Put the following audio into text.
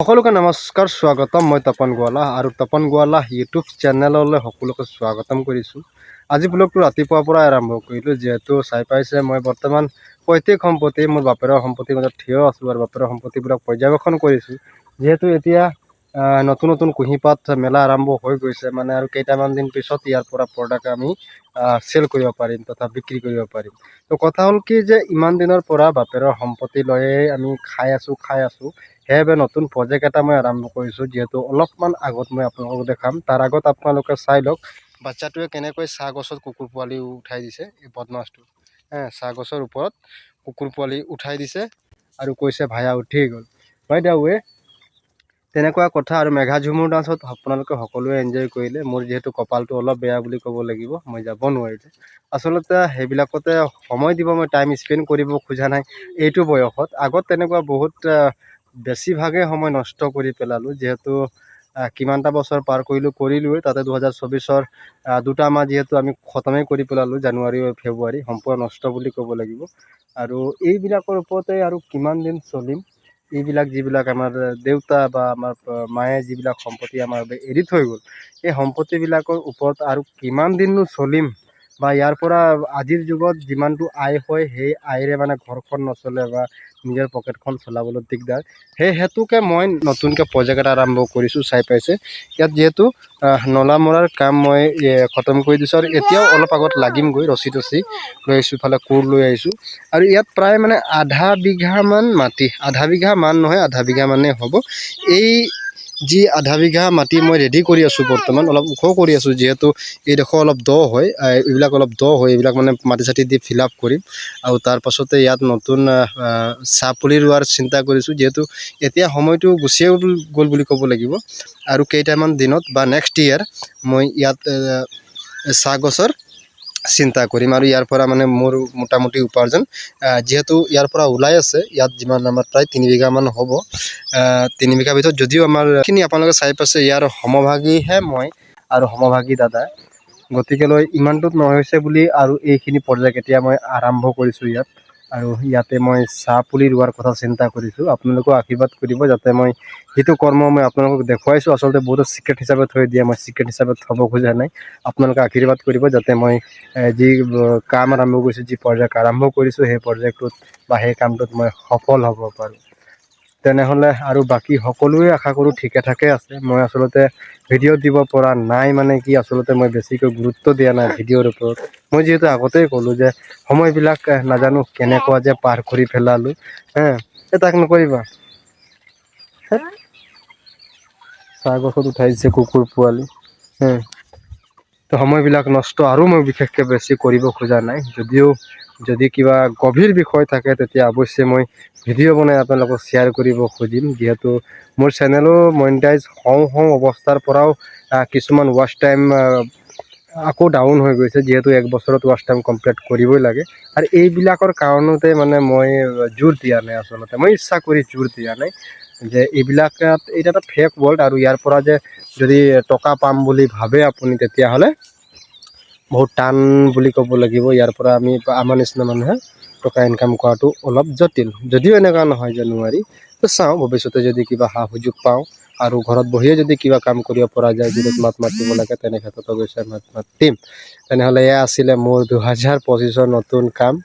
সকলোকে নমস্কাৰ স্বাগতম। মই তপন গোৱালা আৰু তপন গোৱালা ইউটিউব চেনেললৈ সকলোকে স্বাগতম কৰিছোঁ। আজি ব্লগটো ৰাতিপুৱাৰ পৰা আৰম্ভ কৰিলোঁ, যিহেতু চাই পাইছে মই বৰ্তমান পৈতৃক সম্পত্তি মোৰ বাপেৰৰ সম্পত্তিৰ মাজত থিয় আছোঁ আৰু বাপেৰৰ সম্পত্তিবিলাক পৰ্যবেক্ষণ কৰিছোঁ। যিহেতু এতিয়া নতুন নতুন কুঁহিপাত মেলা আৰম্ভ হৈ গৈছে, মানে আৰু কেইটামান দিন পিছত ইয়াৰ পৰা প্ৰডাক্ট আমি চেল কৰিব পাৰিম তথা বিক্ৰী কৰিব পাৰিম। তো কথা হ'ল কি যে ইমান দিনৰ পৰা বাপেৰৰ সম্পত্তি লৈয়ে আমি খাই আছোঁ। সেইবাবে নতুন প্ৰজেক্ট এটা মই আৰম্ভ কৰিছোঁ, যিহেতু অলপমান আগত মই আপোনালোকক দেখাম। তাৰ আগত আপোনালোকে চাই লওক বাচ্চাটোৱে কেনেকৈ চাহ গছত কুকুৰ পোৱালি উঠাই দিছে। এই বদমাছটো চাহ গছৰ ওপৰত কুকুৰ পোৱালি উঠাই দিছে আৰু কৈছে ভায়া উঠি গ'ল। বাই দা ৱে তেনেকুৱা কথা। আৰু মেঘা ঝুমুৰ ডান্সত আপোনালোকে সকলোৱে এনজয় কৰিলে। মোৰ যিহেতু কপালটো অলপ বেয়া বুলি ক'ব লাগিব, মই যাব নোৱাৰিলোঁ। আচলতে সেইবিলাকতে সময় দিব মই টাইম স্পেণ্ড কৰিব খোজা নাই এইটো বয়সত। আগত তেনেকুৱা বহুত বেছিভাগে সময় নষ্ট কৰি পেলালোঁ, যিহেতু কিমানটা বছৰ পাৰ কৰিলোঁৱে। তাতে 2024-ৰ 2টা মাহ যিহেতু আমি খতমেই কৰি পেলালোঁ, জানুৱাৰী আৰু ফেব্ৰুৱাৰী সম্পূৰ্ণ নষ্ট বুলি ক'ব লাগিব। আৰু এইবিলাকৰ ওপৰতে আৰু কিমান দিন চলিম। এইবিলাক যিবিলাক আমাৰ দেউতা বা আমাৰ মায়ে যিবিলাক সম্পত্তি আমাৰ এৰি থৈ গ'ল, এই সম্পত্তিবিলাকৰ ওপৰত আৰু কিমান দিননো চলিম বা ইয়াৰ পৰা আজিৰ যুগত যিমানটো আয় হয় সেই আয়েৰে মানে ঘৰখন নচলে বা নিজৰ পকেটখন চলাবলৈ দিগদাৰ। সেই হেতুকে মই নতুনকৈ প্ৰজেক্ট এটা আৰম্ভ কৰিছোঁ। চাই পাইছে ইয়াত যিহেতু নলা মৰাৰ কাম মই খতম কৰি দিছোঁ আৰু এতিয়াও অলপ আগত লাগিমগৈ। ৰছী লৈ আহিছোঁ, ইফালে কোৰ লৈ আহিছোঁ। আৰু ইয়াত প্ৰায় মানে আধা বিঘামান মাটি, আধা বিঘা মান নহয়, আধা বিঘা মানে হ'ব। এই যি আধা বিঘা মাটি মই ৰেডি কৰি আছোঁ, বৰ্তমান অলপ ওখ কৰি আছোঁ, যিহেতু এইডোখৰ অলপ দ হয়, এইবিলাক অলপ দ হয়। এইবিলাক মানে মাটি চাটি দি ফিল আপ কৰিম আৰু তাৰ পাছতে ইয়াত নতুন চাহ পুলি ৰোৱাৰ চিন্তা কৰিছোঁ, যিহেতু এতিয়া সময়টো গুচিয়ে গ'ল বুলি ক'ব লাগিব। আৰু কেইটামান দিনত বা নেক্সট ইয়েৰ মই ইয়াত চাহ গছৰ চিন্তা কৰিম আৰু ইয়াৰ পৰা মানে মোৰ মোটামুটি উপাৰ্জন যিহেতু ইয়াৰ পৰা ওলাই আছে। ইয়াত যিমান আমাৰ প্ৰায় 3 বিঘামান হ'ব। 3 বিঘাৰ ভিতৰত যদিও আমাৰখিনি আপোনালোকে চাই পাইছে, ইয়াৰ সমভাগীহে মই আৰু সমভাগী দাদা। গতিকেলৈ ইমানটোত নহৈছে বুলি আৰু এইখিনি প্ৰজেক্ট এতিয়া মই আৰম্ভ কৰিছোঁ ইয়াত। আৰু ইয়াতে মই চাহ পুলি ৰোৱাৰ কথা চিন্তা কৰিছোঁ। আপোনালোকেও আশীৰ্বাদ কৰিব যাতে মই সেইটো কৰ্ম মই আপোনালোকক দেখুৱাইছোঁ। আচলতে বহুতো চিক্ৰেট হিচাপে থৈ দিয়ে, মই চিক্ৰেট হিচাপে থ'ব খোজা নাই। আপোনালোকে আশীৰ্বাদ কৰিব যাতে মই যি কাম আৰম্ভ কৰিছোঁ, যি প্ৰজেক্ট আৰম্ভ কৰিছোঁ, সেই প্ৰজেক্টটোত বা সেই কামটোত মই সফল হ'ব পাৰোঁ। তেনেহ'লে আৰু বাকী সকলোৱে আশা কৰোঁ ঠিকে ঠাকে আছে। মই আচলতে ভিডিঅ' দিব পৰা নাই, মানে কি আচলতে মই বেছিকৈ গুৰুত্ব দিয়া নাই ভিডিঅ'ৰ ওপৰত। মই যিহেতু আগতেই ক'লোঁ যে সময়বিলাক নাজানো কেনেকুৱা যে পাৰ কৰি পেলালোঁ। তাক নকৰিবা। চাহ গছত উঠাই দিছে কুকুৰ পোৱালি। তো সময়বিলাক নষ্ট আৰু মই বিশেষকৈ বেছি কৰিব খোজা নাই। যদি কিবা গভীৰ বিষয় থাকে তেতিয়া অৱশ্যে মই ভিডিঅ' বনাই আপোনালোকক শ্বেয়াৰ কৰিব খুজিম, যিহেতু মোৰ চেনেলো মনিটাইজ হওঁ অৱস্থাৰ পৰাও কিছুমান ৱাচ টাইম আকৌ ডাউন হৈ গৈছে, যিহেতু 1 বছৰত ৱাচ টাইম কমপ্লিট কৰিবই লাগে। আৰু এইবিলাকৰ কাৰণতে মানে মই জোৰ দিয়া নাই। আচলতে মই ইচ্ছা কৰি জোৰ দিয়া নাই যে এইবিলাক এটা ফেক ৱৰ্ল্ড, আৰু ইয়াৰ পৰা যে যদি টকা পাম বুলি ভাবে আপুনি, তেতিয়াহ'লে বহুত টান বুলি ক'ব লাগিব। ইয়াৰ পৰা আমাৰ নিচিনা মানুহে টকা ইনকাম কৰাটো অলপ জটিল, যদিও এনেকুৱা নহয় যে নোৱাৰি। তো চাওঁ ভৱিষ্যতে যদি কিবা সুযোগ পাওঁ আৰু ঘৰত বহিয়ে যদি কিবা কাম কৰিব পৰা যায়, যদি মাত মাতিব লাগে তেনে ক্ষেত্ৰত অৱশ্যে মাত মাতিম। তেনেহ'লে এয়া আছিলে মোৰ 2025-ৰ নতুন কাম।